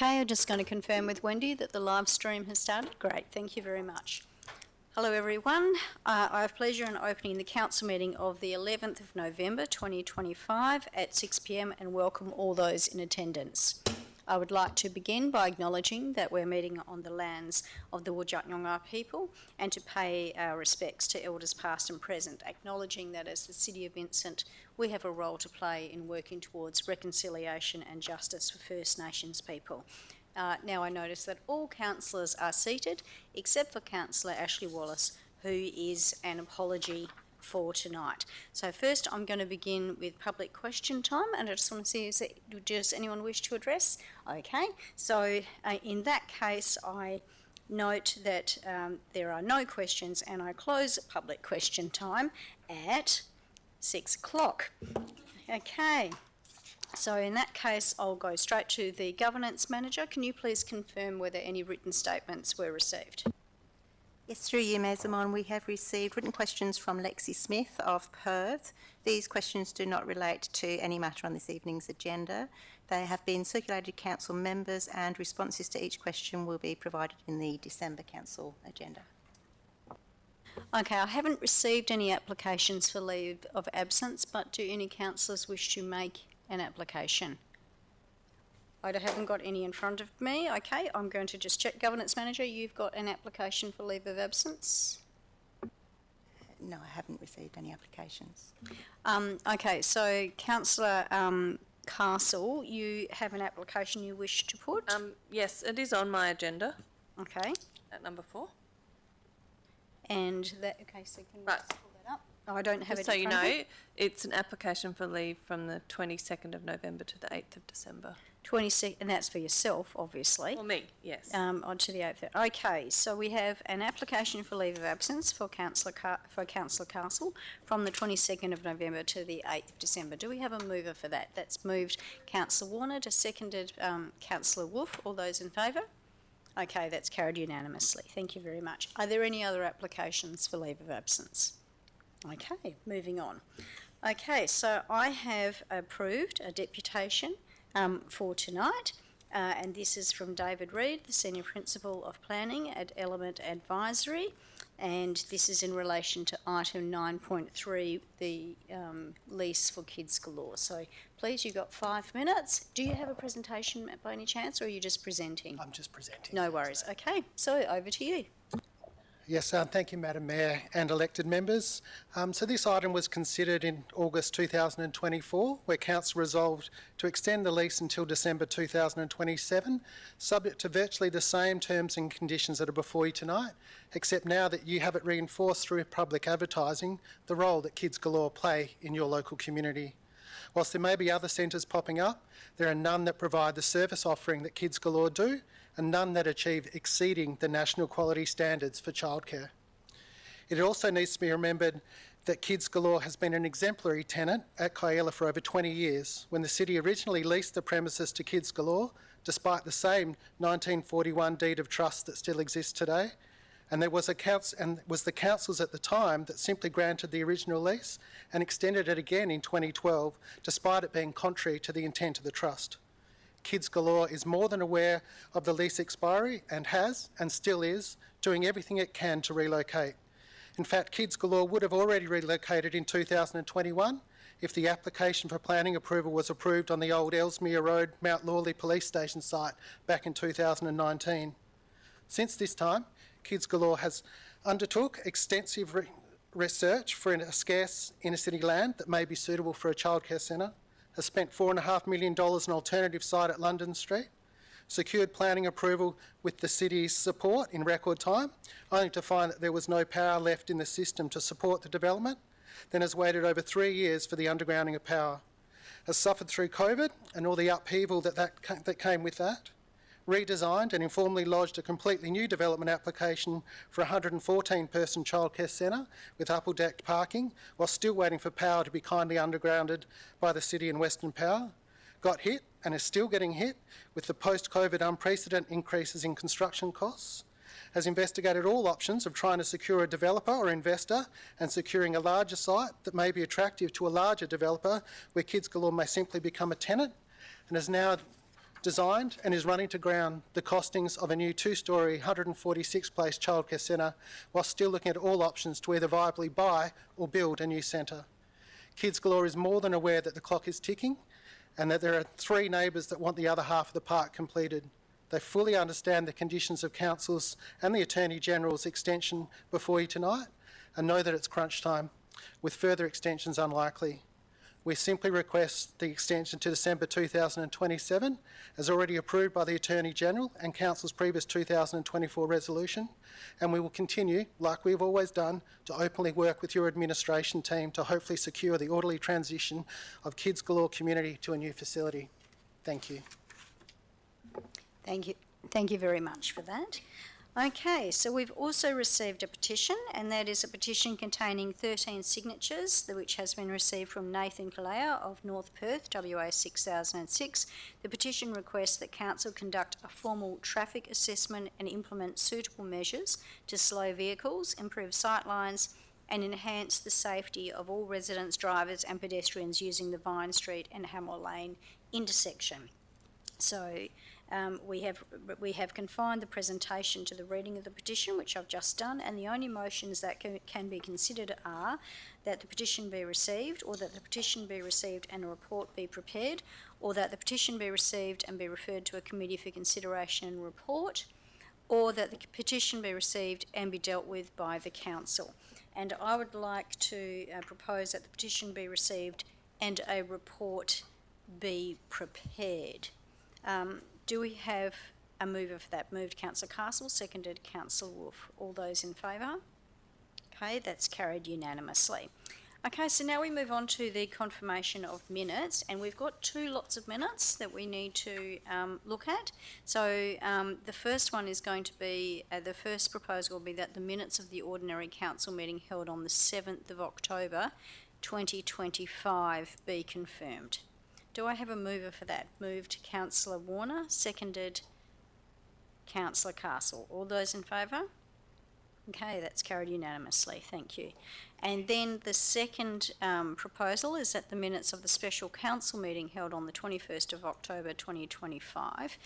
Okay, I'm just going to confirm with Wendy that the live stream has started. Great, thank you very much. Hello everyone, I have pleasure in opening the council meeting of the 11th of November 2025 at 6 p.m. and welcome all those in attendance. I would like to begin by acknowledging that we're meeting on the lands of the Whadjuk Noongar people and to pay our respects to elders past and present, acknowledging that as the City of Vincent we have a role to play in working towards reconciliation and justice for First Nations people. Now I notice that all councillors are seated except for Councillor Ashley Wallace, who is an apology for tonight. So first I'm going to begin with public question time, and I just want to see, does anyone wish to address? Okay, so in that case I note that there are no questions and I close public question time at 6 o'clock. Okay, so in that case I'll go straight to the Governance Manager. Can you please confirm whether any written statements were received? Yes, through you, Mayor Zaman, we have received written questions from Lexi Smith of Perth. These questions do not relate to any matter on this evening's agenda. They have been circulated to council members and responses to each question will be provided in the December council agenda. Okay, I haven't received any applications for leave of absence, but do any councillors wish to make an application? I haven't got any in front of me. Okay, I'm going to just check. Governance Manager, you've got an application for leave of absence? No, I haven't received any applications. Okay, so Councillor Castle, you have an application you wish to put? Yes, it is on my agenda. Okay. At number 4. And that, okay, so can you Right. just pull that up? Oh, I don't have Just it so in you front of know, me. it's an application for leave from the 22nd of November to the 8th of December. 26, and that's for yourself, obviously. Well, me, yes. On to the 8th. Okay, so we have an application for leave of absence for Councillor Castle from the 22nd of November to the 8th of December. Do we have a mover for that? That's moved Councillor Warner to seconded Councillor Wolfe. All those in favour? Okay, that's carried unanimously. Thank you very much. Are there any other applications for leave of absence? Okay, moving on. Okay, so I have approved a deputation for tonight, and this is from David Reid, the Senior Principal of Planning at Element Advisory, and this is in relation to item 9.3, the lease for Kids Galore. So please, you've got 5 minutes. Do you have a presentation by any chance, or are you just presenting? I'm just presenting. No worries. Okay, so over to you. Yes, thank you, Madam Mayor and elected members. So this item was considered in August 2024, where Council resolved to extend the lease until December 2027, subject to virtually the same terms and conditions that are before you tonight, except now that you have it reinforced through public advertising, the role that Kids Galore play in your local community. Whilst there may be other centres popping up, there are none that provide the service offering that Kids Galore do, and none that achieve exceeding the national quality standards for childcare. It also needs to be remembered that Kids Galore has been an exemplary tenant at Kialla for over 20 years, when the city originally leased the premises to Kids Galore, despite the same 1941 deed of trust that still exists today. And there was the councils at the time that simply granted the original lease and extended it again in 2012, despite it being contrary to the intent of the trust. Kids Galore is more than aware of the lease expiry and has, and still is, doing everything it can to relocate. In fact, Kids Galore would have already relocated in 2021 if the application for planning approval was approved on the old Ellesmere Road, Mount Lawley Police Station site back in 2019. Since this time, Kids Galore has undertook extensive research for a scarce inner city land that may be suitable for a childcare centre, has spent $4.5 million on an alternative site at London Street, secured planning approval with the city's support in record time, only to find that there was no power left in the system to support the development, then has waited over 3 years for the undergrounding of power, has suffered through COVID and all the upheaval that came with that, redesigned and informally lodged a completely new development application for a 114-person childcare centre with upper-deck parking, while still waiting for power to be kindly undergrounded by the city and Western Power, got hit and is still getting hit with the post-COVID unprecedented increases in construction costs, has investigated all options of trying to secure a developer or investor and securing a larger site that may be attractive to a larger developer where Kids Galore may simply become a tenant, and has now designed and is running to ground the costings of a new 2-storey, 146-place childcare centre, while still looking at all options to either viably buy or build a new centre. Kids Galore is more than aware that the clock is ticking and that there are 3 neighbours that want the other half of the park completed. They fully understand the conditions of Council's and the Attorney-General's extension before you tonight and know that it's crunch time, with further extensions unlikely. We simply request the extension to December 2027, as already approved by the Attorney-General and Council's previous 2024 resolution, and we will continue, like we've always done, to openly work with your administration team to hopefully secure the orderly transition of Kids Galore community to a new facility. Thank you. Thank you. Thank you very much for that. Okay, so we've also received a petition, and that is a petition containing 13 signatures, which has been received from Nathan Kalea of North Perth, WA 6006. The petition requests that Council conduct a formal traffic assessment and implement suitable measures to slow vehicles, improve sightlines, and enhance the safety of all residents, drivers and pedestrians using the Vine Street and Hamill Lane intersection. So we have confined the presentation to the reading of the petition, which I've just done, and the only motions that can be considered are that the petition be received, or that the petition be received and a report be prepared, or that the petition be received and be referred to a committee for consideration and report, or that the petition be received and be dealt with by the Council. And I would like to propose that the petition be received and a report be prepared. Do we have a mover for that? Moved Councillor Castle, seconded Councillor Wolf. All those in favour? Okay, that's carried unanimously. Okay, so now we move on to the confirmation of minutes, and we've got 2 lots of minutes that we need to look at. So the first one is going to be, the first proposal will be that the minutes of the ordinary council meeting held on the 7th of October 2025 be confirmed. Do I have a mover for that? Moved Councillor Warner, seconded Councillor Castle. All those in favour? Okay, that's carried unanimously. Thank you. And then the second proposal is that the minutes of the special council meeting held on the 21st of October 2025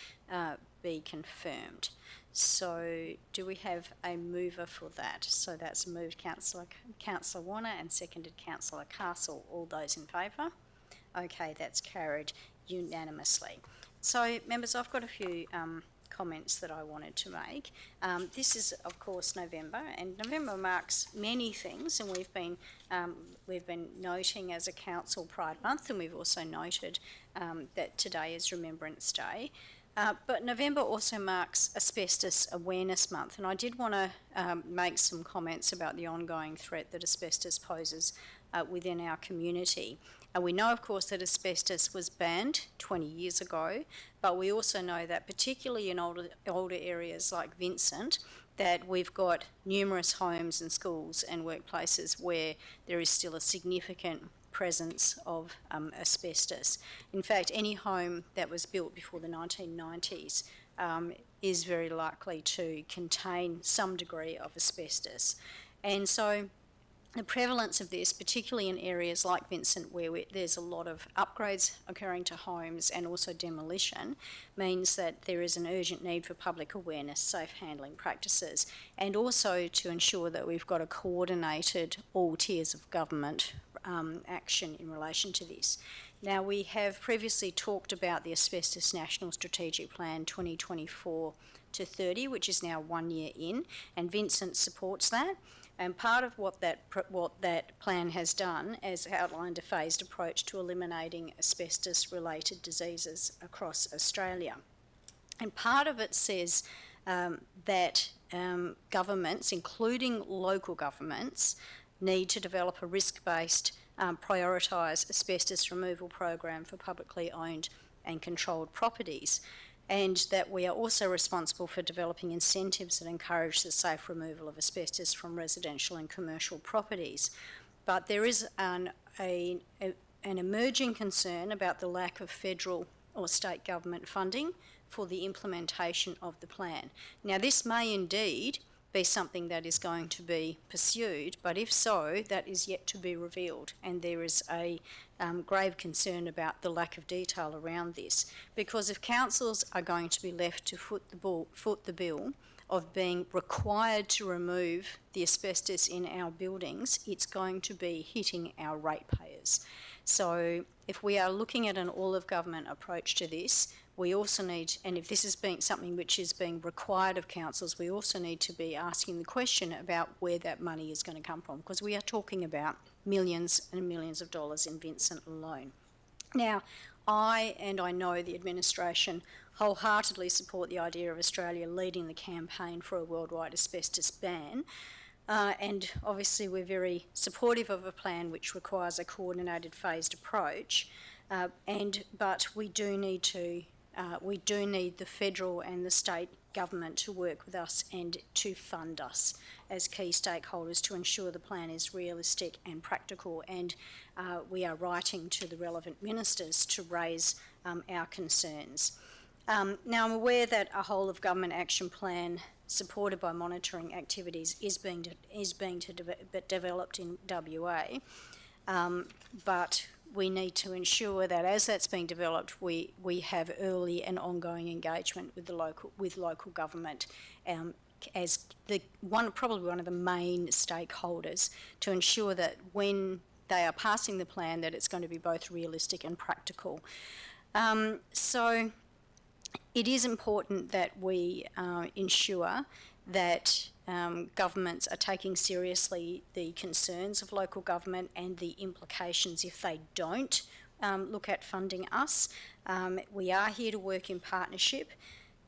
be confirmed. So do we have a mover for that? So that's moved Councillor Warner and seconded Councillor Castle. All those in favour? Okay, that's carried unanimously. So, members, I've got a few comments that I wanted to make. This is, of course, November, and November marks many things, and we've been noting as a council Pride Month, and we've also noted that today is Remembrance Day. But November also marks Asbestos Awareness Month, and I did want to make some comments about the ongoing threat that asbestos poses within our community. We know, of course, that asbestos was banned 20 years ago, but we also know that particularly in older areas like Vincent, that we've got numerous homes and schools and workplaces where there is still a significant presence of asbestos. In fact, any home that was built before the 1990s is very likely to contain some degree of asbestos. And so the prevalence of this, particularly in areas like Vincent where there's a lot of upgrades occurring to homes and also demolition, means that there is an urgent need for public awareness, safe handling practices, and also to ensure that we've got a coordinated all tiers of government action in relation to this. Now, we have previously talked about the Asbestos National Strategic Plan 2024 to 30, which is now 1 year in, and Vincent supports that. And part of what that plan has done is outlined a phased approach to eliminating asbestos-related diseases across Australia. And part of it says that governments, including local governments, need to develop a risk-based, prioritised asbestos removal program for publicly owned and controlled properties, and that we are also responsible for developing incentives that encourage the safe removal of asbestos from residential and commercial properties. But there is an emerging concern about the lack of federal or state government funding for the implementation of the plan. Now, this may indeed be something that is going to be pursued, but if so, that is yet to be revealed, and there is a grave concern about the lack of detail around this, because if councils are going to be left to foot the bill of being required to remove the asbestos in our buildings, it's going to be hitting our ratepayers. So if we are looking at an all-of-government approach to this, we also need, and if this is being something which is being required of councils, we also need to be asking the question about where that money is going to come from, because we are talking about millions and millions of dollars in Vincent alone. Now, I know the administration wholeheartedly support the idea of Australia leading the campaign for a worldwide asbestos ban. And obviously we're very supportive of a plan which requires a coordinated phased approach, but we do need the federal and the state government to work with us and to fund us as key stakeholders to ensure the plan is realistic and practical, and we are writing to the relevant ministers to raise our concerns. Now, I'm aware that a whole of government action plan supported by monitoring activities is being developed in WA, but we need to ensure that as that's being developed, we have early and ongoing engagement with local government as probably one of the main stakeholders, to ensure that when they are passing the plan, that it's going to be both realistic and practical. So it is important that we ensure that governments are taking seriously the concerns of local government and the implications if they don't look at funding us. We are here to work in partnership,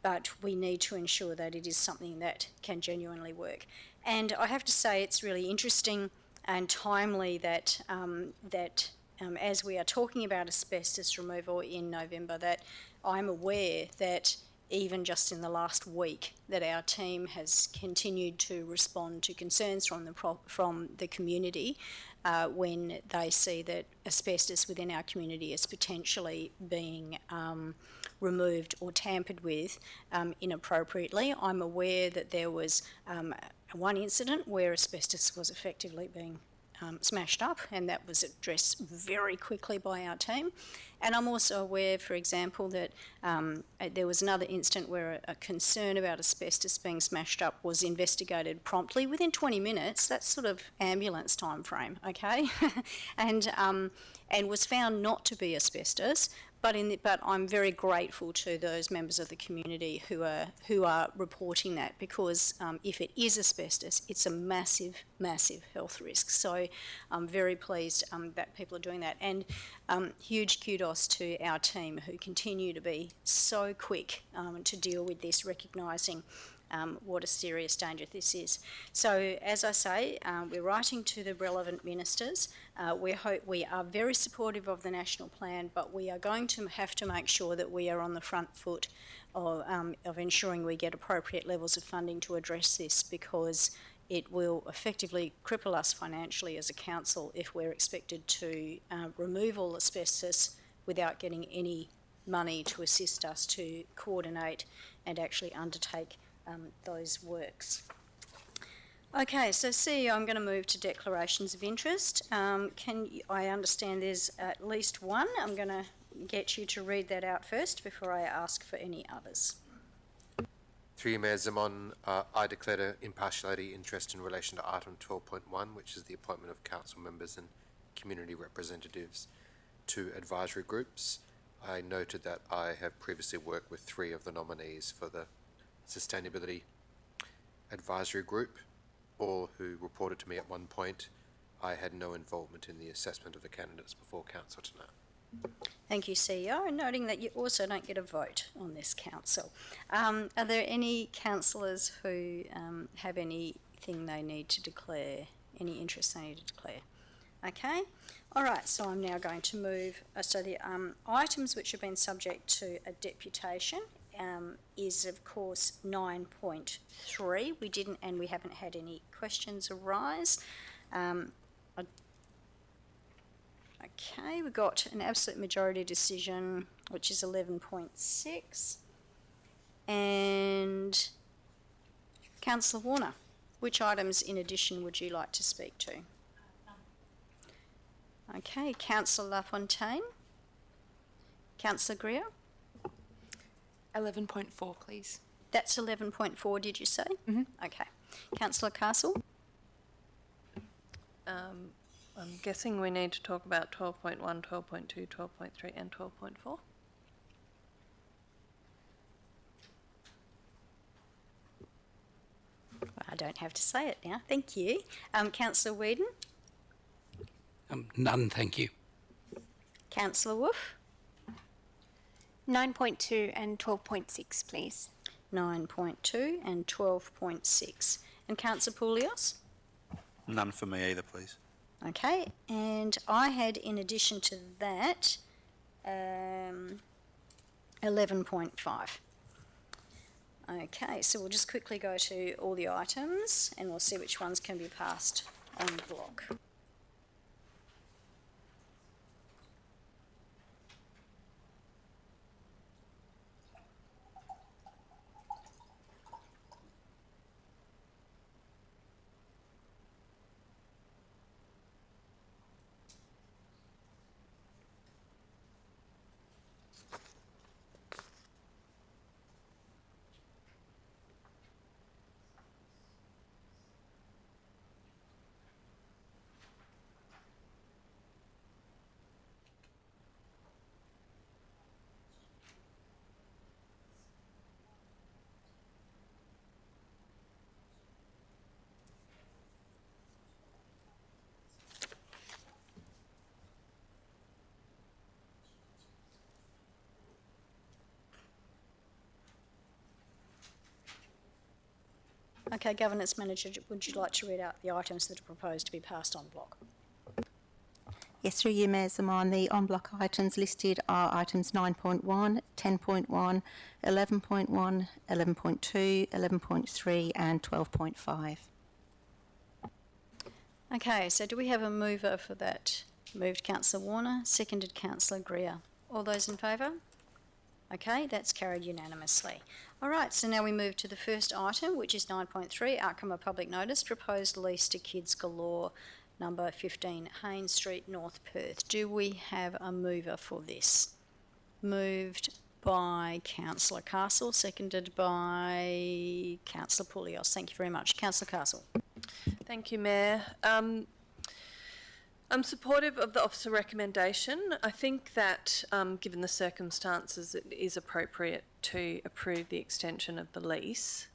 but we need to ensure that it is something that can genuinely work. And I have to say it's really interesting and timely that as we are talking about asbestos removal in November, that I'm aware that even just in the last week that our team has continued to respond to concerns from the community when they see that asbestos within our community is potentially being removed or tampered with inappropriately. I'm aware that there was one incident where asbestos was effectively being smashed up, and that was addressed very quickly by our team. And I'm also aware, for example, that there was another incident where a concern about asbestos being smashed up was investigated promptly within 20 minutes. That's sort of ambulance time frame, okay? and was found not to be asbestos. But I'm very grateful to those members of the community who are reporting that, because if it is asbestos, it's a massive, massive health risk. So I'm very pleased that people are doing that, and huge kudos to our team who continue to be so quick to deal with this, recognising what a serious danger this is. So, as I say, we're writing to the relevant ministers. We are very supportive of the national plan, but we are going to have to make sure that we are on the front foot of ensuring we get appropriate levels of funding to address this, because it will effectively cripple us financially as a council if we're expected to remove all asbestos without getting any money to assist us to coordinate and actually undertake those works. Okay, so CEO, I'm going to move to declarations of interest. I understand there's at least one. I'm going to get you to read that out first before I ask for any others. Through you, Mayor Zaman, I declare impartiality interest in relation to item 12.1, which is the appointment of council members and community representatives to advisory groups. I noted that I have previously worked with 3 of the nominees for the Sustainability Advisory Group, all who reported to me at one point. I had no involvement in the assessment of the candidates before council tonight. Thank you, CEO, and noting that you also don't get a vote on this council. Are there any councillors who have anything they need to declare, any interest they need to declare? Okay, all right, so I'm now going to move, so the items which have been subject to a deputation is of course 9.3. We haven't had any questions arise. Okay, we've got an absolute majority decision, which is 11.6. And Councillor Warner. Which items in addition would you like to speak to? Okay, Councillor LaFontaine. Councillor Greer. 11.4, please. That's 11.4, did you say? Mm-hmm. Okay. Councillor Castle. I'm guessing we need to talk about 12.1, 12.2, 12.3 and 12.4. I don't have to say it now. Thank you. Councillor Whedon. None, thank you. Councillor Wolf. 9.2 and 12.6, please. 9.2 and 12.6. And Councillor Poulios? None for me either, please. Okay, and I had in addition to that 11.5. Okay, so we'll just quickly go to all the items and we'll see which ones can be passed on block. Okay, Governance Manager, would you like to read out the items that are proposed to be passed on block? Yes, through you, Mayor Zaman, the on-block items listed are items 9.1, 10.1, 11.1, 11.2, 11.3 and 12.5. Okay, so do we have a mover for that? Moved Councillor Warner, seconded Councillor Greer. All those in favour? Okay, that's carried unanimously. All right, so now we move to the first item, which is 9.3, outcome of public notice, proposed lease to Kids Galore, number 15 Haynes Street, North Perth. Do we have a mover for this? Moved by Councillor Castle, seconded by Councillor Poulios. Thank you very much. Councillor Castle. Thank you, Mayor. I'm supportive of the officer recommendation. I think that, given the circumstances, it is appropriate to approve the extension of the lease.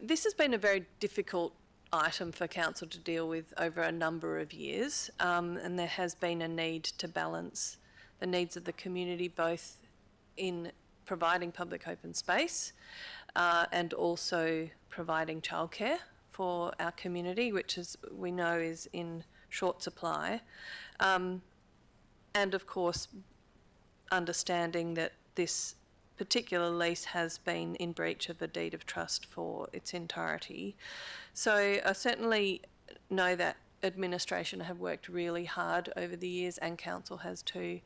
This has been a very difficult item for council to deal with over a number of years, and there has been a need to balance the needs of the community, both in providing public open space and also providing childcare for our community, which is, we know, is in short supply, and of course understanding that this particular lease has been in breach of a deed of trust for its entirety. So I certainly know that administration have worked really hard over the years, and council has to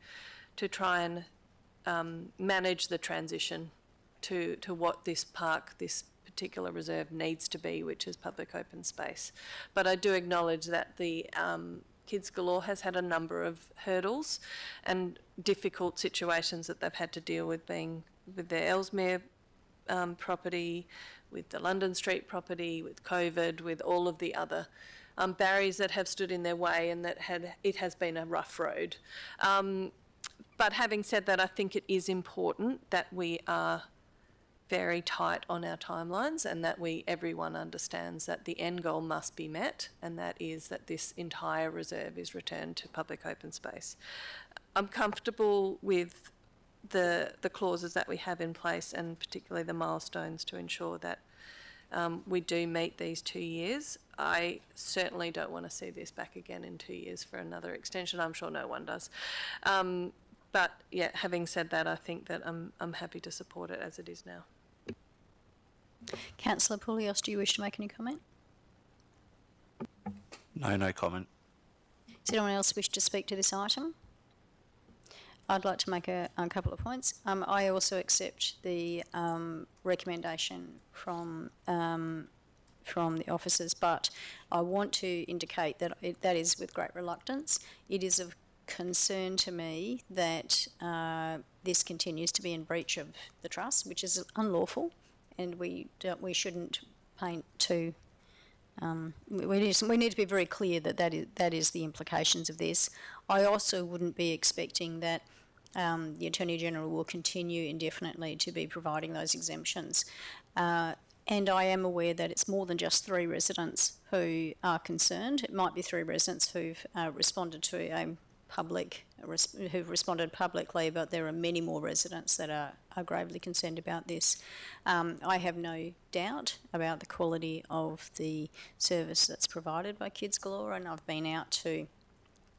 try and manage the transition to what this park, this particular reserve needs to be, which is public open space. But I do acknowledge that the Kids Galore has had a number of hurdles and difficult situations that they've had to deal with, being with their Ellesmere property, with the London Street property, with COVID, with all of the other barriers that have stood in their way, and that it has been a rough road. But having said that, I think it is important that we are very tight on our timelines, and that everyone understands that the end goal must be met, and that is that this entire reserve is returned to public open space. I'm comfortable with the clauses that we have in place, and particularly the milestones to ensure that we do meet these 2 years. I certainly don't want to see this back again in 2 years for another extension. I'm sure no one does. But yeah, having said that, I think that I'm happy to support it as it is now. Councillor Poulios, do you wish to make any comment? No comment. Does anyone else wish to speak to this item? I'd like to make a couple of points. I also accept the recommendation from from the officers, but I want to indicate that that is with great reluctance. It is of concern to me that this continues to be in breach of the trust, which is unlawful, and we shouldn't paint too. We need to be very clear that that is the implications of this. I also wouldn't be expecting that the Attorney General will continue indefinitely to be providing those exemptions. And I am aware that it's more than just 3 residents who are concerned. It might be 3 residents who've responded to who've responded publicly, but there are many more residents that are gravely concerned about this. I have no doubt about the quality of the service that's provided by Kids Galore, and I've been out to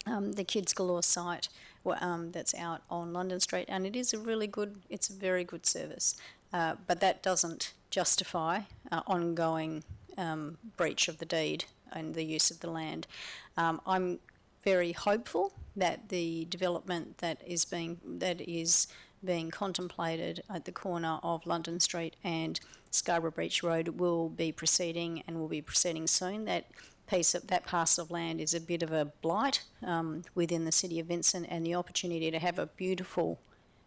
the Kids Galore site that's out on London Street, and it is it's a very good service. But that doesn't justify ongoing breach of the deed and the use of the land. I'm very hopeful that the development that is being contemplated at the corner of London Street and Scarborough Beach Road will be proceeding and will be proceeding soon. That parcel of land is a bit of a blight within the City of Vincent, and the opportunity to have a beautiful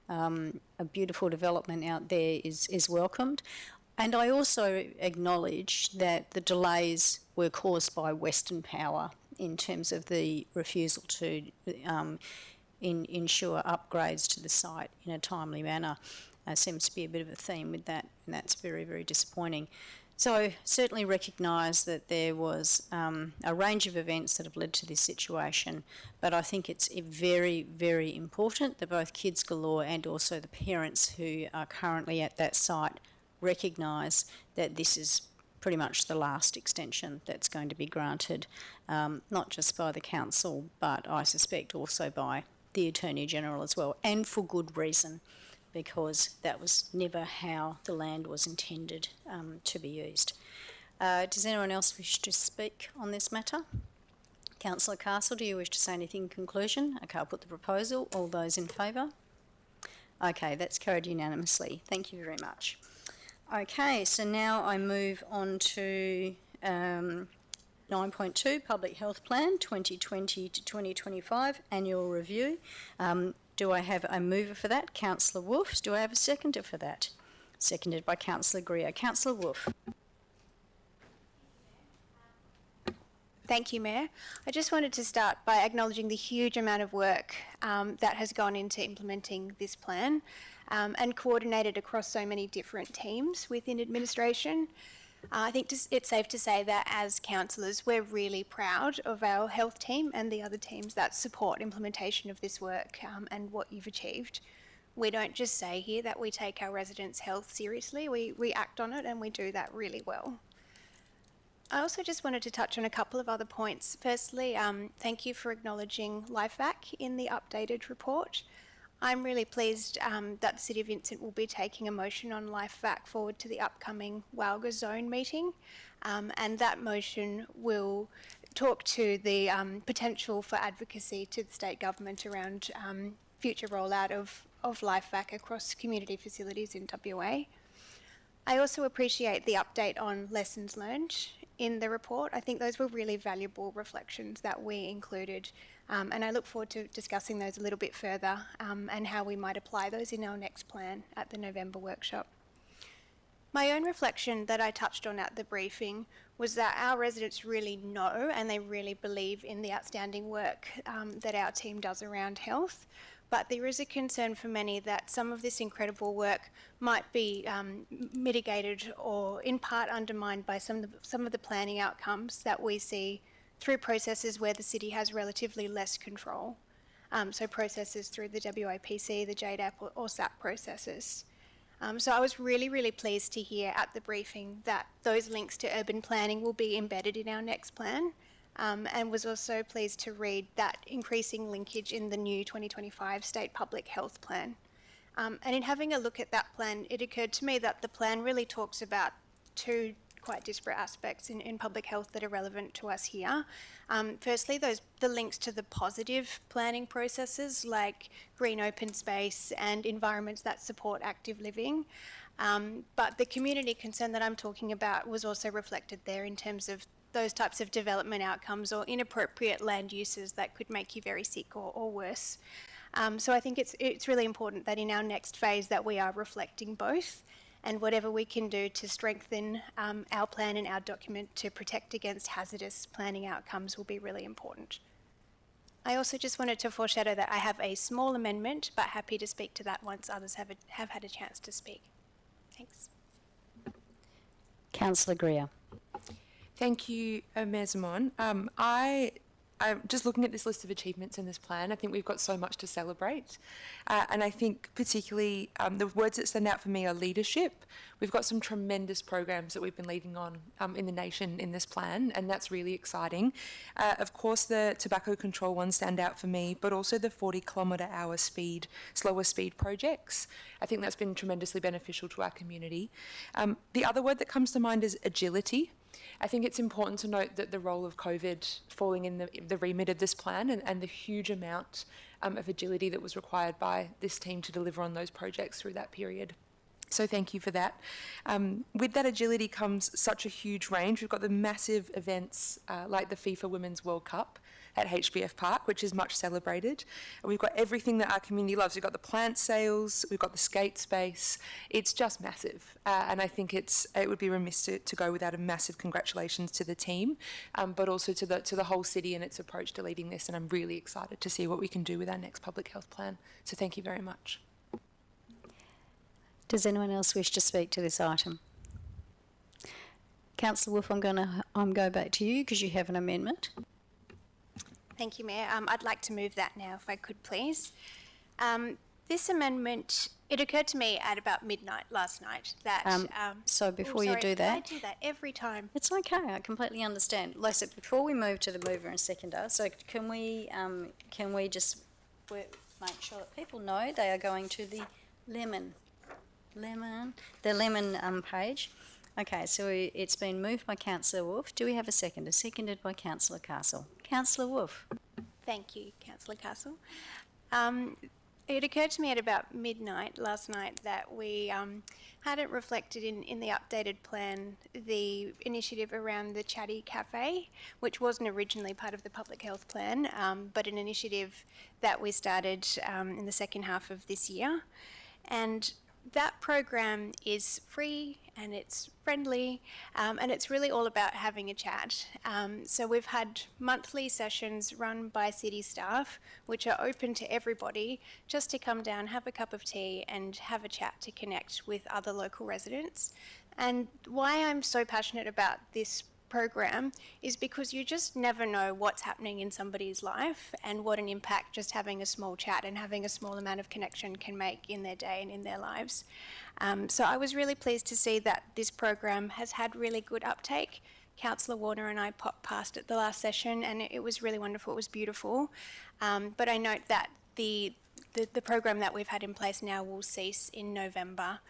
development out there is welcomed. And I also acknowledge that the delays were caused by Western Power in terms of the refusal to ensure upgrades to the site in a timely manner. Seems to be a bit of a theme with that, and that's very, very disappointing. So certainly recognise that there was a range of events that have led to this situation, but I think it's very, very important that both Kids Galore and also the parents who are currently at that site recognise that this is pretty much the last extension that's going to be granted, not just by the council, but I suspect also by the Attorney General as well, and for good reason, because that was never how the land was intended to be used. Does anyone else wish to speak on this matter? Councillor Castle, do you wish to say anything in conclusion? Okay, I'll put the proposal. All those in favour? Okay, that's carried unanimously. Thank you very much. Okay, so now I move on to 9.2, Public Health Plan 2020 to 2025, Annual Review. Do I have a mover for that? Councillor Wolfe. Do I have a seconder for that? Seconded by Councillor Greer. Councillor Wolfe. Thank you, Mayor. I just wanted to start by acknowledging the huge amount of work that has gone into implementing this plan and coordinated across so many different teams within administration. I think it's safe to say that as councillors, we're really proud of our health team and the other teams that support implementation of this work and what you've achieved. We don't just say here that we take our residents' health seriously, we act on it, and we do that really well. I also just wanted to touch on a couple of other points. Firstly, thank you for acknowledging LifeVac in the updated report. I'm really pleased that the City of Vincent will be taking a motion on LifeVac forward to the upcoming Walga Zone meeting, and that motion will talk to the potential for advocacy to the state government around future rollout of LifeVac across community facilities in WA. I also appreciate the update on lessons learned in the report. I think those were really valuable reflections that we included, and I look forward to discussing those a little bit further and how we might apply those in our next plan at the November workshop. My own reflection that I touched on at the briefing was that our residents really know and they really believe in the outstanding work that our team does around health. But there is a concern for many that some of this incredible work might be mitigated or in part undermined by some of the planning outcomes that we see through processes where the city has relatively less control. So processes through the WAPC, the JDAP or SAP processes. So I was really, really pleased to hear at the briefing that those links to urban planning will be embedded in our next plan. And was also pleased to read that increasing linkage in the new 2025 State Public Health Plan. And in having a look at that plan, it occurred to me that the plan really talks about two quite disparate aspects in public health that are relevant to us here. Firstly, the links to the positive planning processes like green open space and environments that support active living. But the community concern that I'm talking about was also reflected there in terms of those types of development outcomes or inappropriate land uses that could make you very sick or worse. So I think it's really important that in our next phase that we are reflecting both, and whatever we can do to strengthen our plan and our document to protect against hazardous planning outcomes will be really important. I also just wanted to foreshadow that I have a small amendment, but happy to speak to that once others have had a chance to speak. Thanks. Councillor Greer. Thank you, Mayor Zaman. I'm just looking at this list of achievements in this plan. I think we've got so much to celebrate. And I think particularly the words that stand out for me are leadership. We've got some tremendous programs that we've been leading on in the nation in this plan, and that's really exciting. Of course, the tobacco control ones stand out for me, but also the 40-kilometre-hour speed, slower speed projects. I think that's been tremendously beneficial to our community. The other word that comes to mind is agility. I think it's important to note that the role of COVID falling in the remit of this plan and the huge amount of agility that was required by this team to deliver on those projects through that period. So thank you for that. With that agility comes such a huge range. We've got the massive events like the FIFA Women's World Cup at HBF Park, which is much celebrated. We've got everything that our community loves. We've got the plant sales, we've got the skate space. It's just massive. And I think it would be remiss to go without a massive congratulations to the team, but also to the whole city and its approach to leading this. And I'm really excited to see what we can do with our next public health plan. So thank you very much. Does anyone else wish to speak to this item? Councillor Wolf, I'm going to go back to you because you have an amendment. Thank you, Mayor. I'd like to move that now, if I could, please. This amendment, it occurred to me at about midnight last night that... So before you do that... I do that every time. It's okay, I completely understand. Lisa, before we move to the mover and seconder, so can we just make sure that people know they are going to the lemon page. Okay, so it's been moved by Councillor Wolf. Do we have a seconder? Seconded by Councillor Castle. Councillor Wolf. Thank you, Councillor Castle. It occurred to me at about midnight last night that we hadn't reflected in the updated plan the initiative around the Chatty Cafe, which wasn't originally part of the public health plan, but an initiative that we started in the second half of this year. And that program is free and it's friendly and it's really all about having a chat. So we've had monthly sessions run by city staff which are open to everybody just to come down, have a cup of tea and have a chat to connect with other local residents. And why I'm so passionate about this program is because you just never know what's happening in somebody's life and what an impact just having a small chat and having a small amount of connection can make in their day and in their lives. So I was really pleased to see that this program has had really good uptake. Councillor Warner and I popped past at the last session and it was really wonderful, it was beautiful. But I note that the program that we've had in place now will cease in November.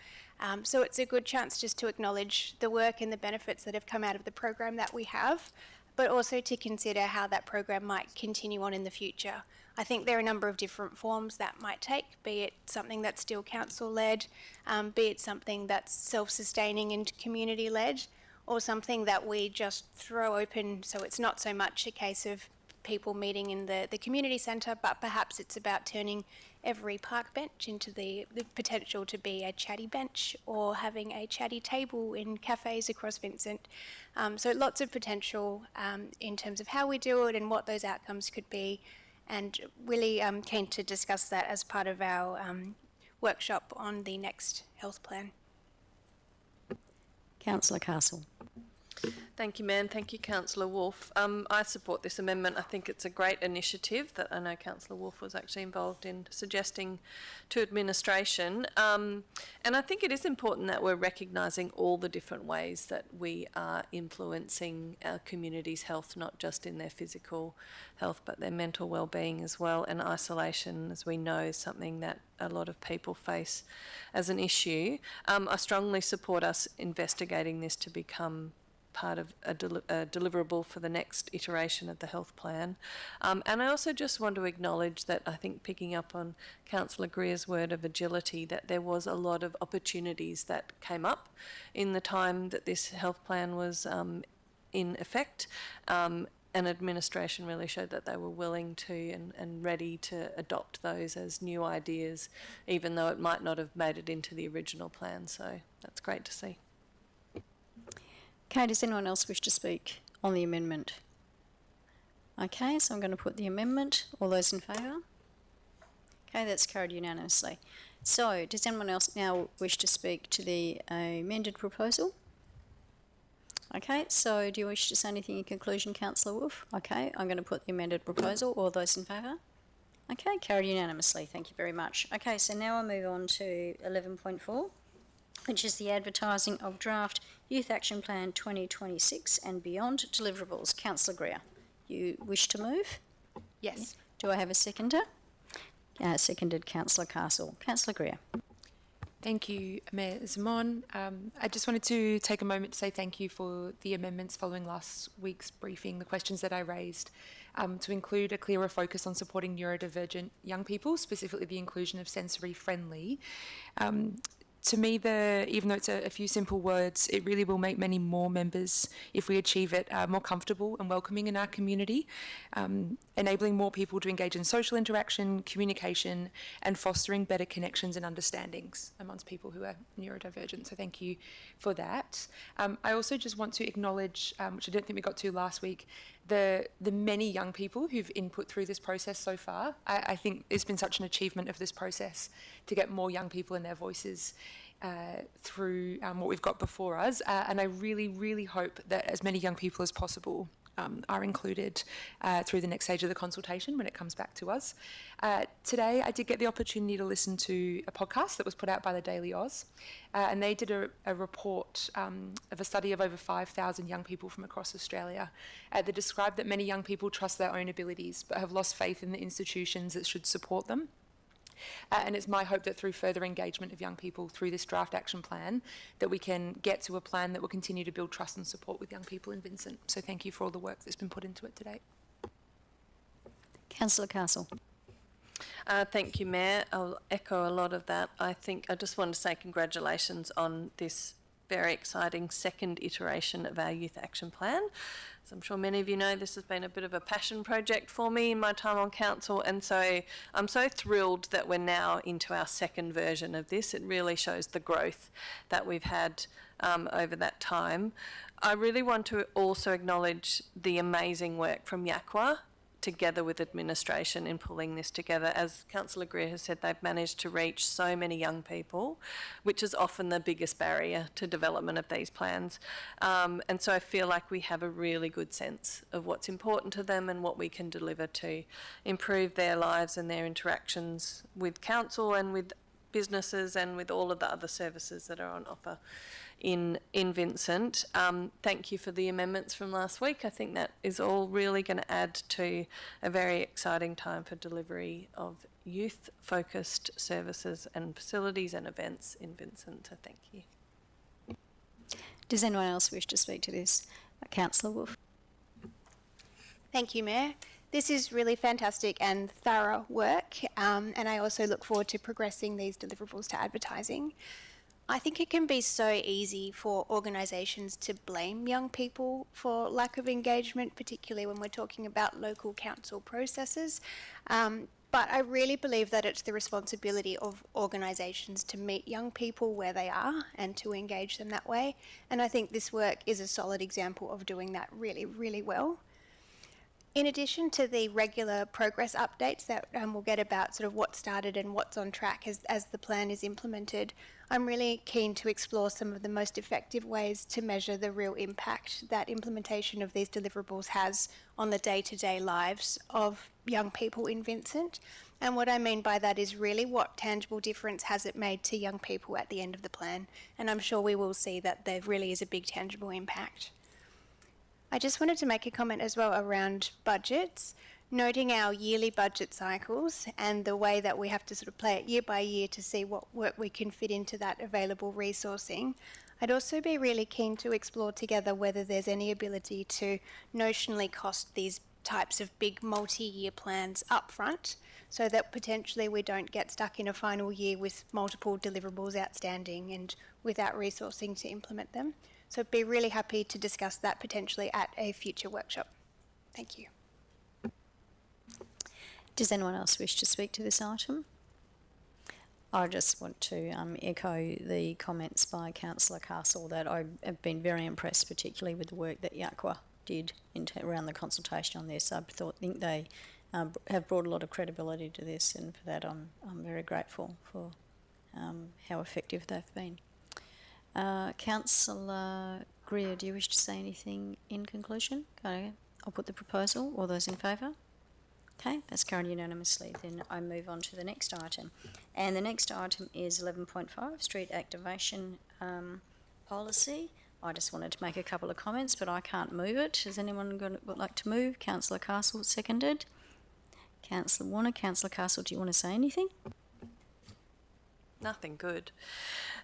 So it's a good chance just to acknowledge the work and the benefits that have come out of the program that we have, but also to consider how that program might continue on in the future. I think there are a number of different forms that might take, be it something that's still council-led, be it something that's self-sustaining and community-led, or something that we just throw open so it's not so much a case of people meeting in the community centre, but perhaps it's about turning every park bench into the potential to be a chatty bench or having a chatty table in cafes across Vincent. So lots of potential in terms of how we do it and what those outcomes could be, and really keen to discuss that as part of our workshop on the next health plan. Councillor Castle. Thank you, Mayor. Thank you, Councillor Wolf. I support this amendment. I think it's a great initiative that I know Councillor Wolf was actually involved in suggesting to administration. And I think it is important that we're recognising all the different ways that we are influencing our community's health, not just in their physical health, but their mental well-being as well. And isolation, as we know, is something that a lot of people face as an issue. I strongly support us investigating this to become part of a deliverable for the next iteration of the health plan. And I also just want to acknowledge that I think, picking up on Councillor Greer's word of agility, that there was a lot of opportunities that came up in the time that this health plan was in effect. And administration really showed that they were willing to and ready to adopt those as new ideas, even though it might not have made it into the original plan. So that's great to see. Okay, does anyone else wish to speak on the amendment? Okay, so I'm going to put the amendment. All those in favour? Okay, that's carried unanimously. So, does anyone else now wish to speak to the amended proposal? Okay, so do you wish to say anything in conclusion, Councillor Wolf? Okay, I'm going to put the amended proposal. All those in favour? Okay, carried unanimously. Thank you very much. Okay, so now I'll move on to 11.4, which is the advertising of draft Youth Action Plan 2026 and beyond deliverables. Councillor Greer, you wish to move? Yes. Do I have a seconder? Seconded, Councillor Castle. Councillor Greer. Thank you, Mayor Zamon. I just wanted to take a moment to say thank you for the amendments following last week's briefing, the questions that I raised, to include a clearer focus on supporting neurodivergent young people, specifically the inclusion of sensory friendly. To me, even though it's a few simple words, it really will make many more members, if we achieve it, more comfortable and welcoming in our community, enabling more people to engage in social interaction, communication, and fostering better connections and understandings amongst people who are neurodivergent. So thank you for that. I also just want to acknowledge, which I don't think we got to last week, the many young people who've input through this process so far. I think it's been such an achievement of this process to get more young people and their voices through what we've got before us. And I really, really hope that as many young people as possible are included through the next stage of the consultation when it comes back to us. Today, I did get the opportunity to listen to a podcast that was put out by the Daily Oz, and they did a report of a study of over 5,000 young people from across Australia that described that many young people trust their own abilities but have lost faith in the institutions that should support them. And it's my hope that through further engagement of young people through this draft action plan, that we can get to a plan that will continue to build trust and support with young people in Vincent. So thank you for all the work that's been put into it today. Councillor Castle. Thank you, Mayor. I'll echo a lot of that. I just want to say congratulations on this very exciting second iteration of our Youth Action Plan. As I'm sure many of you know, this has been a bit of a passion project for me in my time on council, and so I'm so thrilled that we're now into our second version of this. It really shows the growth that we've had over that time. I really want to also acknowledge the amazing work from Yakwa together with administration in pulling this together. As Councillor Greer has said, they've managed to reach so many young people, which is often the biggest barrier to development of these plans. And so I feel like we have a really good sense of what's important to them and what we can deliver to improve their lives and their interactions with council and with businesses and with all of the other services that are on offer in Vincent. Thank you for the amendments from last week. I think that is all really going to add to a very exciting time for delivery of youth-focused services and facilities and events in Vincent. So thank you. Does anyone else wish to speak to this? Councillor Wolf. Thank you, Mayor. This is really fantastic and thorough work, and I also look forward to progressing these deliverables to advertising. I think it can be so easy for organisations to blame young people for lack of engagement, particularly when we're talking about local council processes. But I really believe that it's the responsibility of organisations to meet young people where they are and to engage them that way. And I think this work is a solid example of doing that really, really well. In addition to the regular progress updates that we'll get about sort of what started and what's on track as the plan is implemented, I'm really keen to explore some of the most effective ways to measure the real impact that implementation of these deliverables has on the day-to-day lives of young people in Vincent. And what I mean by that is really what tangible difference has it made to young people at the end of the plan. And I'm sure we will see that there really is a big tangible impact. I just wanted to make a comment as well around budgets, noting our yearly budget cycles and the way that we have to sort of play it year by year to see what work we can fit into that available resourcing. I'd also be really keen to explore together whether there's any ability to notionally cost these types of big multi-year plans upfront, so that potentially we don't get stuck in a final year with multiple deliverables outstanding and without resourcing to implement them. So I'd be really happy to discuss that potentially at a future workshop. Thank you. Does anyone else wish to speak to this item? I just want to echo the comments by Councillor Castle that I have been very impressed, particularly with the work that Yakwa did around the consultation on this. I think they have brought a lot of credibility to this, and for that I'm very grateful for how effective they've been. Councillor Greer, do you wish to say anything in conclusion? Okay, I'll put the proposal. All those in favour? Okay, that's carried unanimously. Then I move on to the next item. And the next item is 11.5, Street Activation Policy. I just wanted to make a couple of comments, but I can't move it. Is anyone would like to move? Councillor Castle, seconded. Councillor Warner. Councillor Castle, do you want to say anything? Nothing good.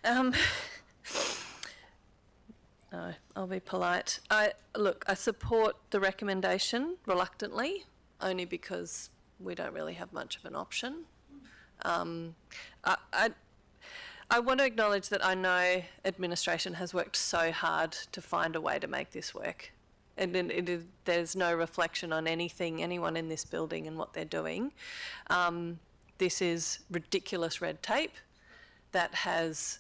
No, I'll be polite. I support the recommendation reluctantly, only because we don't really have much of an option. I want to acknowledge that I know administration has worked so hard to find a way to make this work. And there's no reflection on anyone in this building and what they're doing. This is ridiculous red tape that has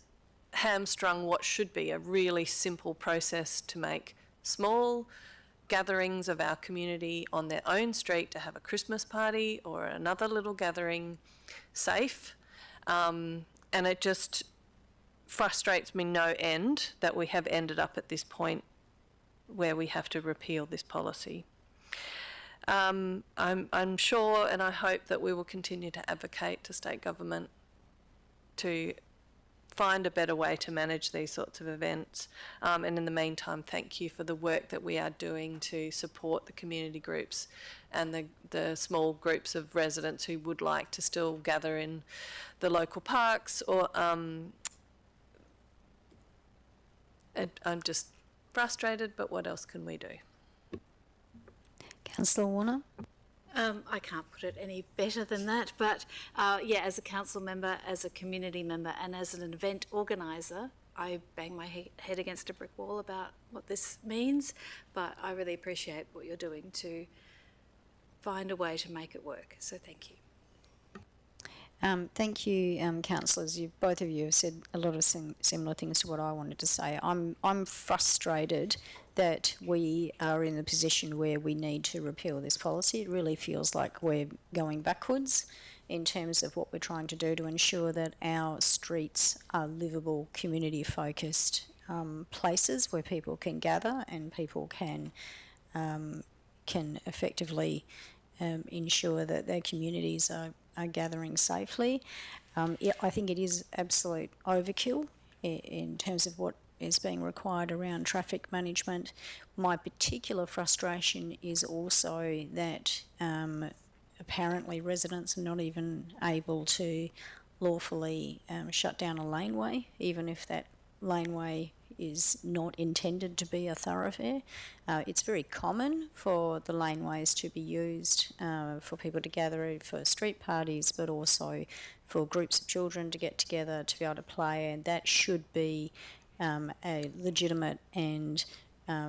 hamstrung what should be a really simple process to make small gatherings of our community on their own street to have a Christmas party or another little gathering safe. And it just frustrates me no end that we have ended up at this point where we have to repeal this policy. I'm sure and I hope that we will continue to advocate to state government to find a better way to manage these sorts of events. And in the meantime, thank you for the work that we are doing to support the community groups and the small groups of residents who would like to still gather in the local parks. Or I'm just frustrated, but what else can we do? Councillor Warner. I can't put it any better than that, but yeah, as a council member, as a community member, and as an event organiser, I bang my head against a brick wall about what this means, but I really appreciate what you're doing to find a way to make it work, so thank you. Thank you, councillors. Both of you have said a lot of similar things to what I wanted to say. I'm frustrated that we are in a position where we need to repeal this policy. It really feels like we're going backwards in terms of what we're trying to do to ensure that our streets are livable, community-focused places where people can gather and people can effectively ensure that their communities are gathering safely. I think it is absolute overkill in terms of what is being required around traffic management. My particular frustration is also that apparently residents are not even able to lawfully shut down a laneway, even if that laneway is not intended to be a thoroughfare. It's very common for the laneways to be used for people to gather for street parties, but also for groups of children to get together to be able to play, and that should be a legitimate and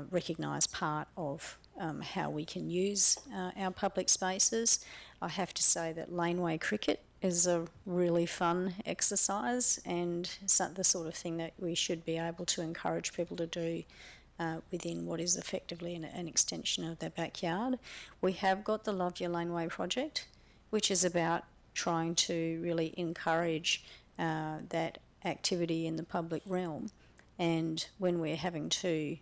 recognised part of how we can use our public spaces. I have to say that laneway cricket is a really fun exercise and the sort of thing that we should be able to encourage people to do within what is effectively an extension of their backyard. We have got the Love Your Laneway project, which is about trying to really encourage that activity in the public realm. And when we're having to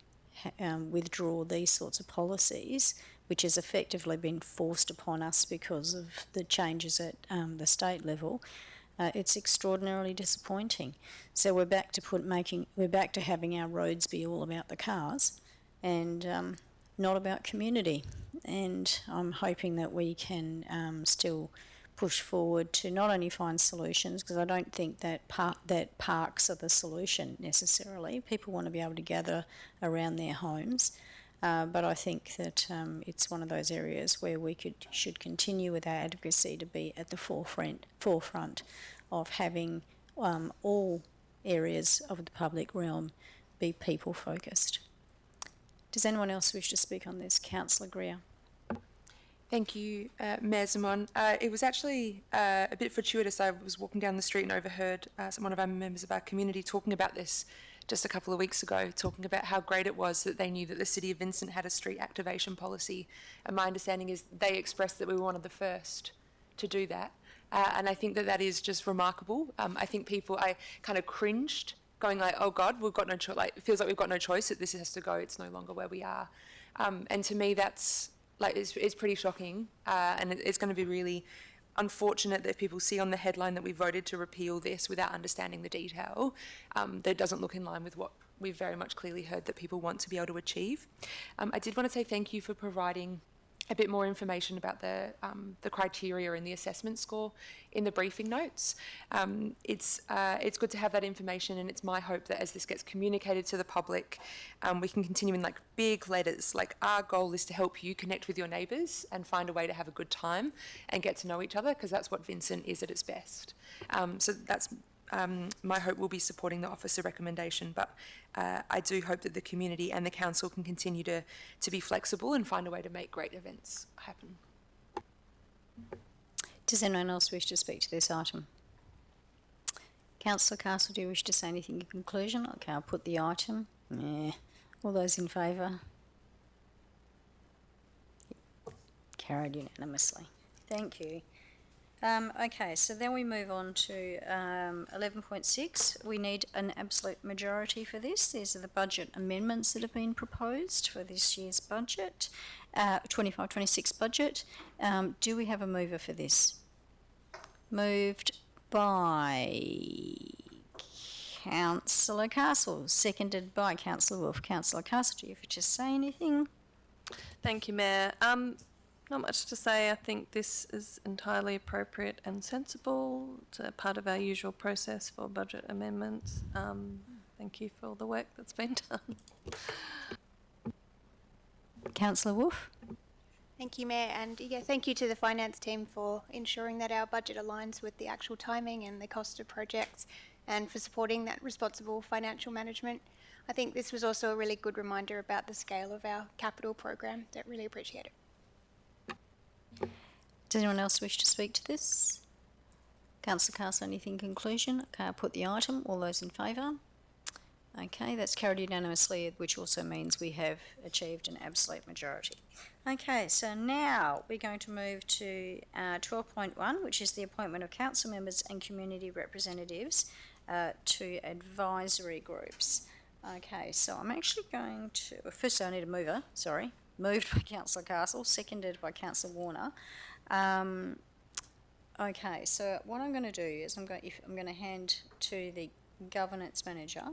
withdraw these sorts of policies, which has effectively been forced upon us because of the changes at the state level, it's extraordinarily disappointing. So we're back to having our roads be all about the cars and not about community. And I'm hoping that we can still push forward to not only find solutions, because I don't think that parks are the solution necessarily. People want to be able to gather around their homes, but I think that it's one of those areas where we should continue with our advocacy to be at the forefront of having all areas of the public realm be people focused. Does anyone else wish to speak on this? Councillor Greer. Thank you, Mayor Zaman. It was actually a bit fortuitous. I was walking down the street and overheard one of our members of our community talking about this just a couple of weeks ago, talking about how great it was that they knew that the City of Vincent had a street activation policy. And my understanding is they expressed that we were one of the first to do that. And I think that that is just remarkable. I think I kind of cringed, going like, oh God, we've got no choice. Like, it feels like we've got no choice, that this has to go. It's no longer where we are. And to me, that's, like, it's pretty shocking, and it's going to be really unfortunate that if people see on the headline that we voted to repeal this without understanding the detail, that doesn't look in line with what we've very much clearly heard that people want to be able to achieve. I did want to say thank you for providing a bit more information about the criteria and the assessment score in the briefing notes. It's good to have that information, and it's my hope that as this gets communicated to the public, we can continue in like big letters. Like, our goal is to help you connect with your neighbours and find a way to have a good time and get to know each other, because that's what Vincent is at its best. So that's my hope will be supporting the officer recommendation, but I do hope that the community and the council can continue to be flexible and find a way to make great events happen. Does anyone else wish to speak to this item? Councillor Castle, do you wish to say anything in conclusion? Okay, I'll put the item. Yeah. All those in favour? Carried unanimously. Thank you. Okay, so then we move on to 11.6. We need an absolute majority for this. These are the budget amendments that have been proposed for this year's budget, 25-26 budget. Do we have a mover for this? Moved by Councillor Castle, seconded by Councillor Wolf. Councillor Castle, do you wish to say anything? Thank you, Mayor. Not much to say. I think this is entirely appropriate and sensible. It's a part of our usual process for budget amendments. Thank you for all the work that's been done. Councillor Wolf? Thank you, Mayor, and yeah, thank you to the finance team for ensuring that our budget aligns with the actual timing and the cost of projects, and for supporting that responsible financial management. I think this was also a really good reminder about the scale of our capital program. I really appreciate it. Does anyone else wish to speak to this? Councillor Castle, anything in conclusion? Okay, I'll put the item. All those in favour? Okay, that's carried unanimously, which also means we have achieved an absolute majority. Okay, so now we're going to move to 12.1, which is the appointment of council members and community representatives to advisory groups. Okay, so I'm actually going to, first I need a mover, sorry. Moved by Councillor Castle, seconded by Councillor Warner. Okay, so what I'm going to do is I'm going to hand to the governance manager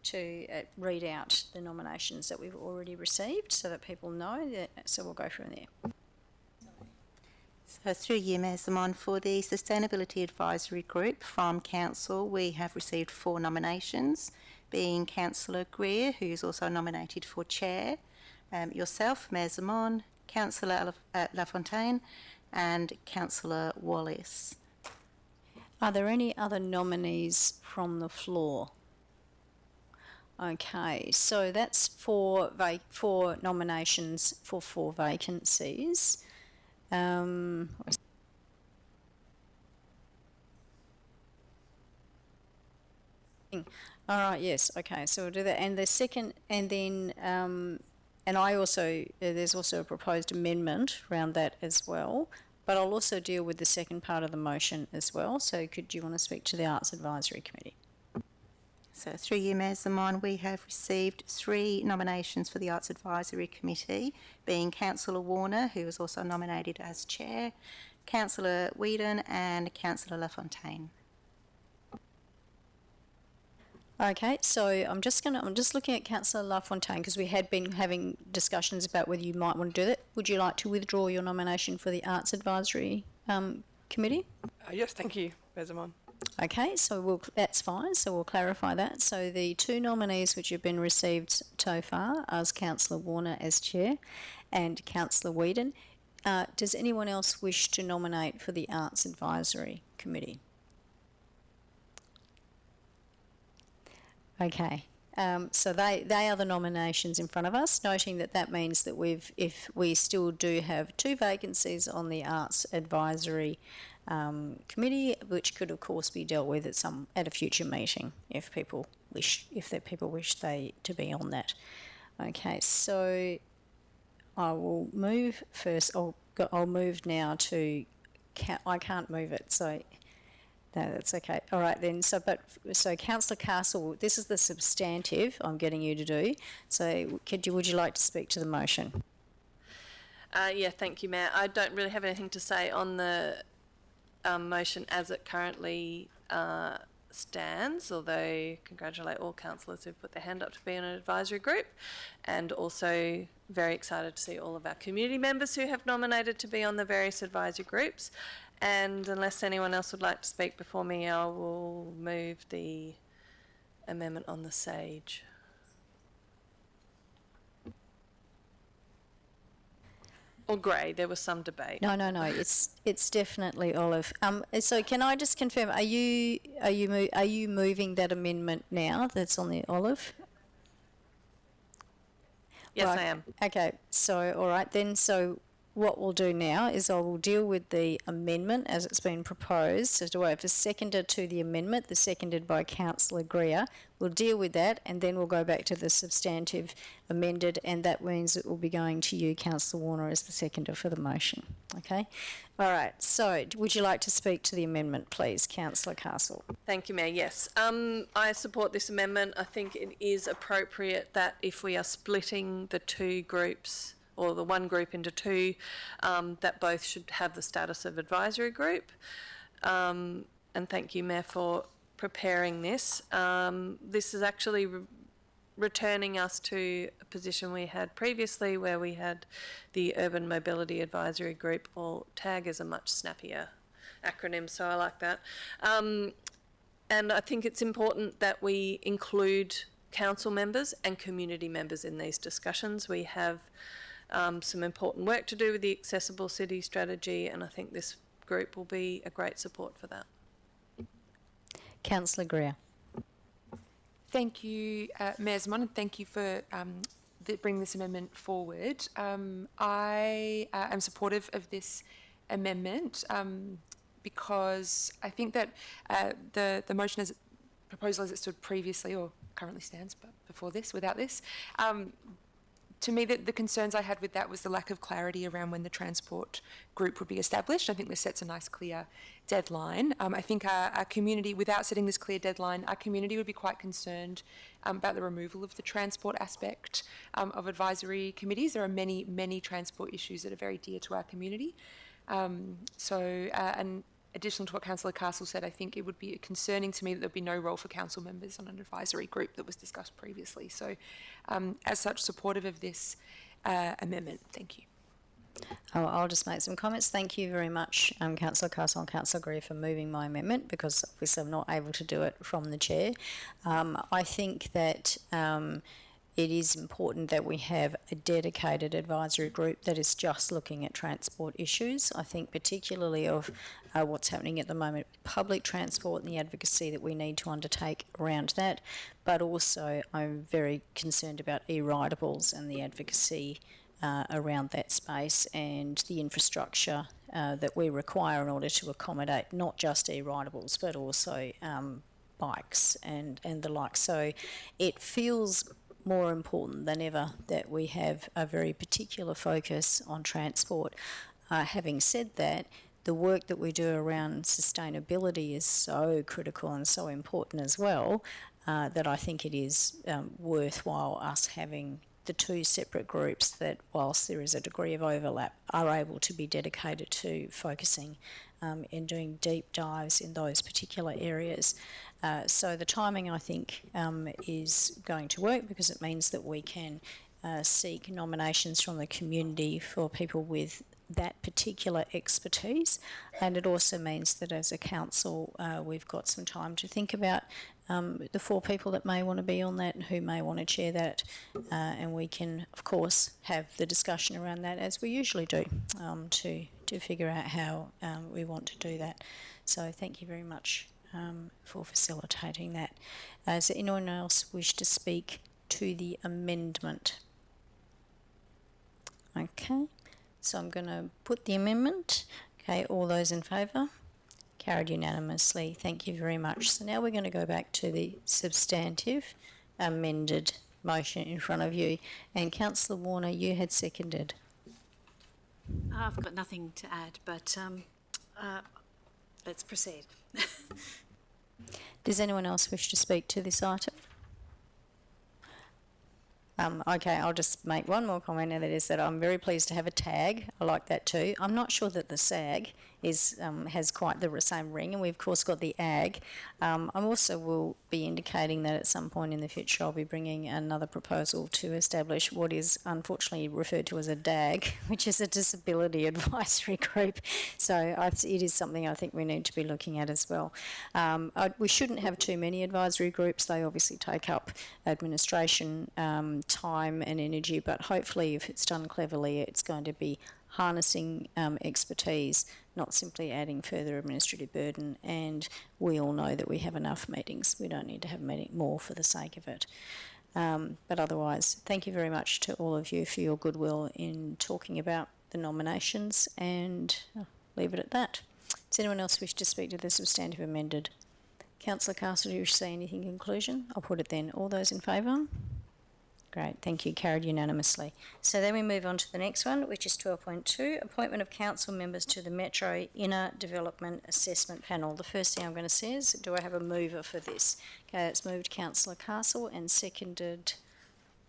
to read out the nominations that we've already received, so that people know that. So we'll go from there. So through you, Mayor Zaman, for the Sustainability Advisory Group from Council, we have received 4 nominations, being Councillor Greer, who is also nominated for Chair, yourself, Mayor Zaman, Councillor LaFontaine, and Councillor Wallace. Are there any other nominees from the floor? Okay, so that's 4 nominations for 4 vacancies. All right, yes, okay, so we'll do that. And the second, and then, and I also, there's also a proposed amendment around that as well, but I'll also deal with the second part of the motion as well. So do you want to speak to the Arts Advisory Committee? So through you, Mayor Zaman, we have received 3 nominations for the Arts Advisory Committee, being Councillor Warner, who is also nominated as Chair, Councillor Whedon, and Councillor LaFontaine. Okay, so I'm just looking at Councillor LaFontaine, because we had been having discussions about whether you might want to do that. Would you like to withdraw your nomination for the Arts Advisory Committee? Yes, thank you, Mayor Zaman. Okay, so that's fine, so we'll clarify that. So the two nominees which have been received so far are Councillor Warner as Chair and Councillor Whedon. Does anyone else wish to nominate for the Arts Advisory Committee? Okay, so they are the nominations in front of us, noting that means that if we still do have two vacancies on the Arts Advisory Committee, which could of course be dealt with at a future meeting if people wish to be on that. Okay, so I will move first. I'll move now to. I can't move it, so no, that's okay. All right then. So Councillor Castle, this is the substantive I'm getting you to do. So would you like to speak to the motion? Yeah, thank you, Mayor. I don't really have anything to say on the motion as it currently stands, although congratulate all councillors who've put their hand up to be on an advisory group, and also very excited to see all of our community members who have nominated to be on the various advisory groups. And unless anyone else would like to speak before me, I will move the amendment on the SAGE. Or grey, there was some debate. No. It's definitely olive. So can I just confirm? Are you moving that amendment now? That's on the olive. Yes, Right. I am. Okay. So all right then. So what we'll do now is I will deal with the amendment as it's been proposed. So do I have a seconder to the amendment? The seconded by Councillor Greer. We'll deal with that, and then we'll go back to the substantive amended, and that means it will be going to you, Councillor Warner, as the seconder for the motion. Okay? All right. So would you like to speak to the amendment, please, Councillor Castle? Thank you, Mayor. Yes, I support this amendment. I think it is appropriate that if we are splitting the two groups or the one group into two, that both should have the status of advisory group. And thank you, Mayor, for preparing this. This is actually returning us to a position we had previously where we had the Urban Mobility Advisory Group, or TAG is a much snappier acronym, so I like that. And I think it's important that we include council members and community members in these discussions. We have some important work to do with the Accessible City strategy, and I think this group will be a great support for that. Councillor Greer. Thank you, Mayor Zaman, and thank you for bringing this amendment forward. I am supportive of this amendment because I think that the motion as proposal as it stood previously, or currently stands, but before this, without this, to me, the concerns I had with that was the lack of clarity around when the transport group would be established. I think this sets a nice, clear deadline. I think our community, without setting this clear deadline, our community would be quite concerned about the removal of the transport aspect of advisory committees. There are many, many transport issues that are very dear to our community. And additional to what Councillor Castle said, I think it would be concerning to me that there'd be no role for council members on an advisory group that was discussed previously. So, as such, supportive of this amendment. Thank you. I'll just make some comments. Thank you very much, Councillor Castle and Councillor Greer, for moving my amendment, because obviously I'm not able to do it from the chair. I think that it is important that we have a dedicated advisory group that is just looking at transport issues. I think particularly of what's happening at the moment with public transport and the advocacy that we need to undertake around that, but also I'm very concerned about e-ridables and the advocacy around that space and the infrastructure that we require in order to accommodate not just e-ridables but also bikes and the like. So it feels more important than ever that we have a very particular focus on transport. Having said that, the work that we do around sustainability is so critical and so important as well that I think it is worthwhile us having the two separate groups that, whilst there is a degree of overlap, are able to be dedicated to focusing and doing deep dives in those particular areas. So the timing, I think, is going to work because it means that we can seek nominations from the community for people with that particular expertise, and it also means that as a council we've got some time to think about the 4 people that may want to be on that and who may want to chair that, and we can of course have the discussion around that as we usually do to figure out how we want to do that. So thank you very much for facilitating that. Does anyone else wish to speak to the amendment? Okay, so I'm going to put the amendment. Okay, all those in favour? Carried unanimously. Thank you very much. So now we're going to go back to the substantive amended motion in front of you. And Councillor Warner, you had seconded. I've got nothing to add, but let's proceed. Does anyone else wish to speak to this item? Okay, I'll just make one more comment, and that is that I'm very pleased to have a tag. I like that too. I'm not sure that the SAG is has quite the same ring, and we've of course got the AG. I also will be indicating that at some point in the future I'll be bringing another proposal to establish what is unfortunately referred to as a DAG, which is a Disability Advisory Group. So it is something I think we need to be looking at as well. We shouldn't have too many advisory groups. They obviously take up administration time and energy, but hopefully if it's done cleverly, it's going to be harnessing expertise, not simply adding further administrative burden. And we all know that we have enough meetings. We don't need to have more for the sake of it. But otherwise, thank you very much to all of you for your goodwill in talking about the nominations, and I'll leave it at that. Does anyone else wish to speak to the substantive amended? Councillor Castle, do you wish to say anything in conclusion? I'll put it then. All those in favour? Great, thank you. Carried unanimously. So then we move on to the next one, which is 12.2, appointment of council members to the Metro Inner Development Assessment Panel. The first thing I'm going to say is, do I have a mover for this? Okay, it's moved Councillor Castle and seconded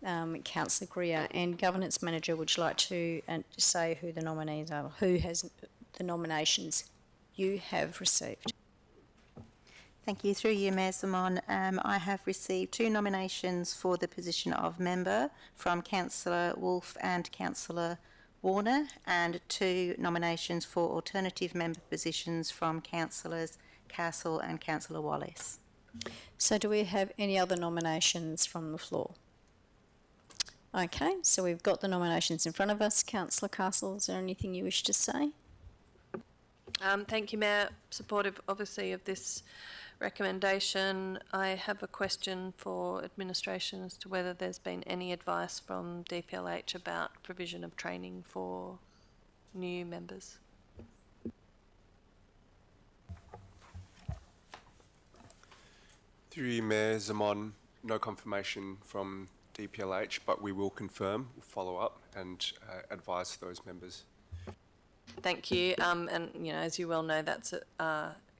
Councillor Greer. And Governance Manager, would you like to say who the nominees are? Who has the nominations you have received? Thank you. Through you, Mayor Simon, I have received 2 nominations for the position of member from Councillor Wolfe and Councillor Warner, and 2 nominations for alternative member positions from Councillors Castle and Councillor Wallace. So do we have any other nominations from the floor? Okay, so we've got the nominations in front of us. Councillor Castle, is there anything you wish to say? Thank you, Mayor. Supportive, obviously, of this recommendation. I have a question for administration as to whether there's been any advice from DPLH about provision of training for new members. Through you, Mayor Zaman, no confirmation from DPLH, but we will confirm, follow up and advise those members. Thank you. And, you know, as you well know, that's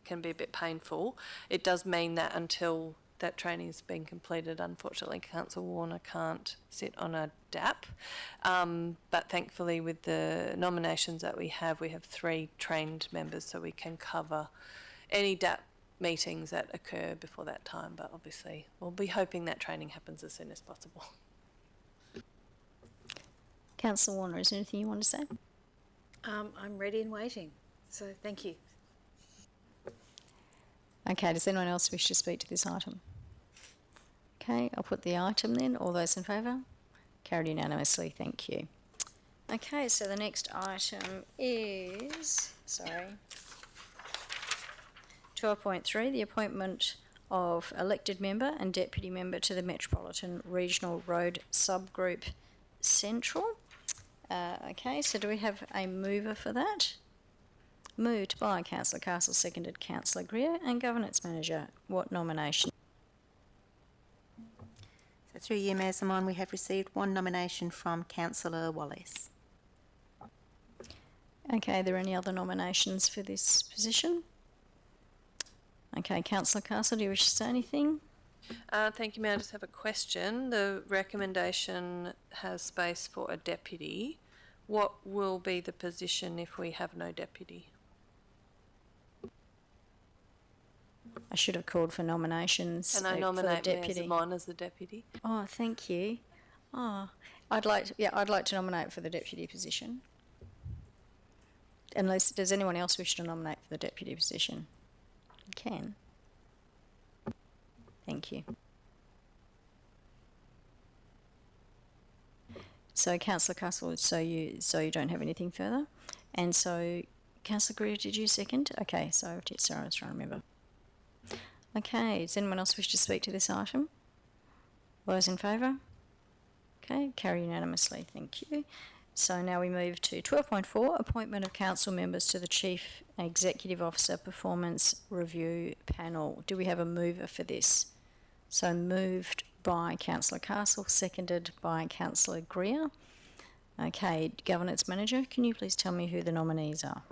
can be a bit painful. It does mean that until that training has been completed, unfortunately, Councillor Warner can't sit on a DAP. But thankfully, with the nominations that we have 3 trained members, so we can cover any DAP meetings that occur before that time. But obviously, we'll be hoping that training happens as soon as possible. Councillor Warner, is there anything you want to say? I'm ready and waiting, so thank you. Okay, does anyone else wish to speak to this item? Okay, I'll put the item then. All those in favour? Carried unanimously, thank you. Okay, so the next item is, 12.3, the appointment of elected member and deputy member to the Metropolitan Regional Road Subgroup Central. Okay, so do we have a mover for that? Moved by Councillor Castle, seconded Councillor Greer. And Governance Manager, what nomination? So through you, Mayor Simon, we have received 1 nomination from Councillor Wallace. Okay, are there any other nominations for this position? Okay, Councillor Castle, do you wish to say anything? Thank you, Mayor. I just have a question. The recommendation has space for a deputy. What will be the position if we have no deputy? I should have called for nominations. Can I for nominate the Mayor deputy. Zaman as the deputy? Oh, thank you. Oh, I'd like to nominate for the deputy position. unless, does anyone else wish to nominate for the deputy position? You can. Thank you. So Councillor Castle, so you don't have anything further? And so, Councillor Greer, did you second? Okay, so sorry, I was trying to remember. Okay, does anyone else wish to speak to this item? All those in favour? Okay, carry unanimously, thank you. So now we move to 12.4, appointment of council members to the Chief Executive Officer Performance Review Panel. Do we have a mover for this? So moved by Councillor Castle, seconded by Councillor Greer. Okay, Governance Manager, can you please tell me who the nominees are?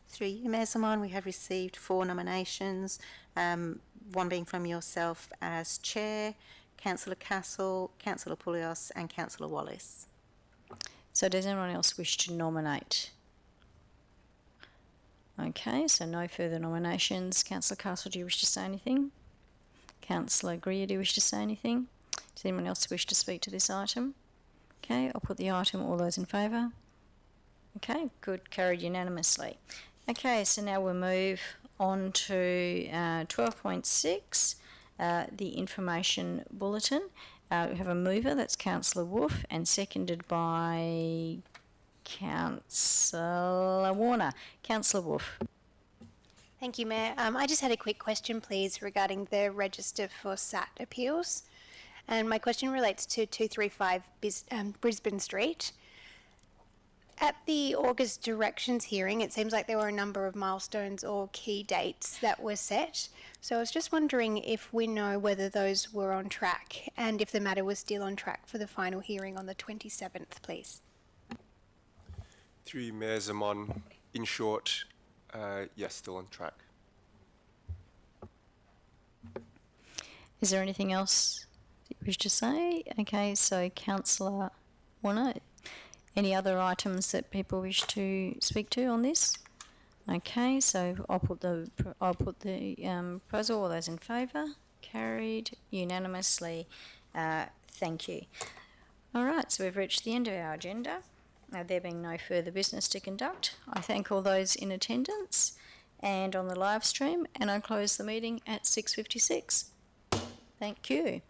Through you, Mayor Zaman, we have received 4 nominations, one being from yourself as Chair, Councillor Castle, Councillor Poulios and Councillor Wallace. So does anyone else wish to nominate? Okay, so no further nominations. Councillor Castle, do you wish to say anything? Councillor Greer, do you wish to say anything? Does anyone else wish to speak to this item? Okay, I'll put the item. All those in favour? Okay, good, carried unanimously. Okay, so now we'll move on to 12.6, the information bulletin. We have a mover, that's Councillor Wolf, and seconded by Councillor Warner. Councillor Wolf. Thank you, Mayor. I just had a quick question, please, regarding the register for SAT appeals. And my question relates to 235 Brisbane Street. At the August directions hearing, it seems like there were a number of milestones or key dates that were set. So I was just wondering if we know whether those were on track and if the matter was still on track for the final hearing on the 27th, please. Through you, Mayor Zaman, in short, yes, still on track. Is there anything else you wish to say? Okay, so Councillor Warner, any other items that people wish to speak to on this? Okay, so I'll put the proposal. All those in favour? Carried unanimously. Thank you. All right, so we've reached the end of our agenda. There being no further business to conduct, I thank all those in attendance and on the live stream, and I close the meeting at 6:56. Thank you.